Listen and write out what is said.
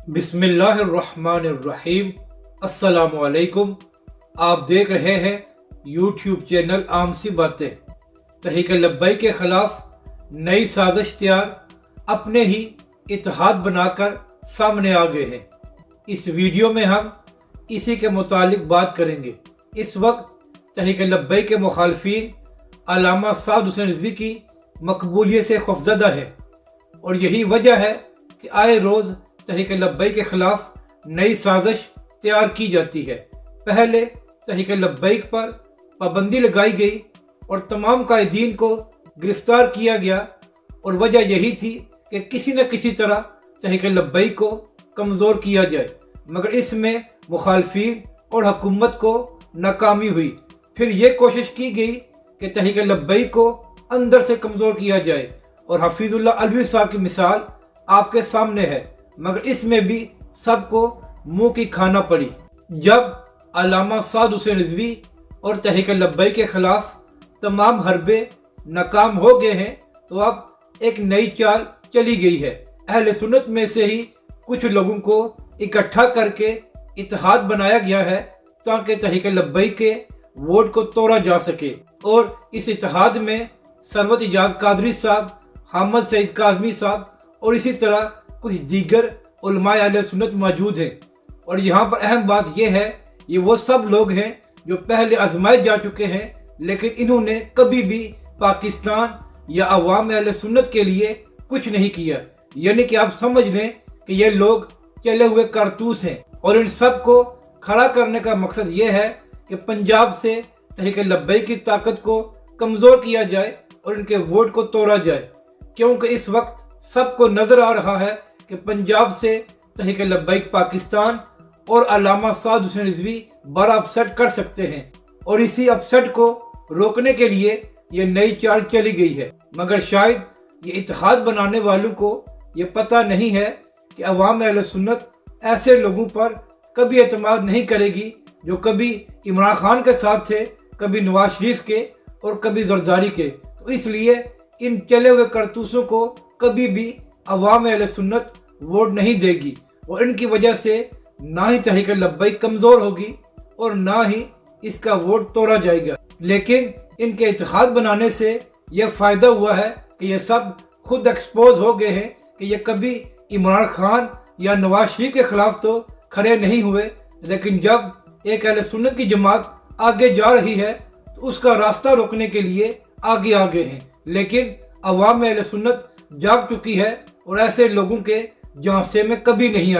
बिस्मिल्लाहिर्रहमानिर्रहीम। अस्सलाम वालेकुम। आप देख रहे हैं यूट्यूब चैनल आम सी बातें। तहरीक लब्बैक के खिलाफ नई साजिश तैयार, अपने ही इत्तेहाद बनाकर सामने आ गए हैं। इस वीडियो में हम इसी के मुतालिक बात करेंगे। इस वक्त तहरीक लब्बैक के मुखालफीन अल्लामा साद हुसैन रिजवी की मकबूलियत से खौफजदा है और यही वजह है कि आए रोज़ तहरीक लब्बैक के खिलाफ नई साजिश तैयार की जाती है। पहले तहरीक लब्बैक पर पाबंदी लगाई गई और तमाम कायदीन को गिरफ्तार किया गया और वजह यही थी कि किसी न किसी तरह तहरीक लब्बैक को कमज़ोर किया जाए, मगर इसमें मुखालफीन और हुकूमत को नाकामी हुई। फिर ये कोशिश की गई कि तहरीक लब्बैक को अंदर से कमज़ोर किया जाए और हफीजुल्लाह अलवी साहब की मिसाल आपके सामने है, मगर इसमें भी सबको मुंह की खाना पड़ी। जब अल्लामा साद हुसैन रिजवी और तहरीक लब्बैक के खिलाफ तमाम हरबे नाकाम हो गए हैं तो अब एक नई चाल चली गई है। अहले सुन्नत में से ही कुछ लोगों को इकट्ठा करके इत्तेहाद बनाया गया है ताकि तहरीक लब्बैक के वोट को तोड़ा जा सके। और इस इत्तेहाद में सरवत इजाज कादरी साहब, हामिद सईद काज़मी साहब और इसी तरह कुछ दीगर उलमाए अहले सुन्नत मौजूद हैं। और यहाँ पर अहम बात यह है, ये वो सब लोग हैं जो पहले आजमाए जा चुके हैं, लेकिन इन्होंने कभी भी पाकिस्तान या अवाम अहले सुन्नत के लिए कुछ नहीं किया। यानी कि आप समझ लें कि ये लोग चले हुए कारतूस हैं और इन सब को खड़ा करने का मकसद ये है कि पंजाब से तहरीक लब्बैक की ताकत को कमज़ोर किया जाए और इनके वोट को तोड़ा जाए, क्योंकि इस वक्त सबको नजर आ रहा है कि पंजाब से तहरीक लब्बैक पाकिस्तान और अल्लामा साद हुसैन रिजवी बड़ा अपसेट कर सकते हैं और इसी अपसेट को रोकने के लिए ये नई चाल चली गई है। मगर शायद ये इत्तेहाद बनाने वालों को ये पता नहीं है कि अवाम अहले सुन्नत ऐसे लोगों पर कभी एतमाद नहीं करेगी जो कभी इमरान खान के साथ थे, कभी नवाज शरीफ के और कभी जरदारी के। तो इसलिए इन चले हुए करतूसों को कभी भी अवाम अहले सुन्नत वोट नहीं देगी और इनकी वजह से ना ही तहरीक लब्बैक कमज़ोर होगी और ना ही इसका वोट तोड़ा जाएगा। लेकिन इनके इत्तेहाद बनाने से यह फ़ायदा हुआ है कि ये सब खुद एक्सपोज हो गए हैं कि ये कभी इमरान खान या नवाज शरीफ के खिलाफ तो खड़े नहीं हुए, लेकिन जब एक अहले सुन्नत की जमात आगे जा रही है तो उसका रास्ता रोकने के लिए आगे आ गए हैं। लेकिन अवाम अहले सुन्नत जाग चुकी है और ऐसे लोगों के झांसे में कभी नहीं आएगी।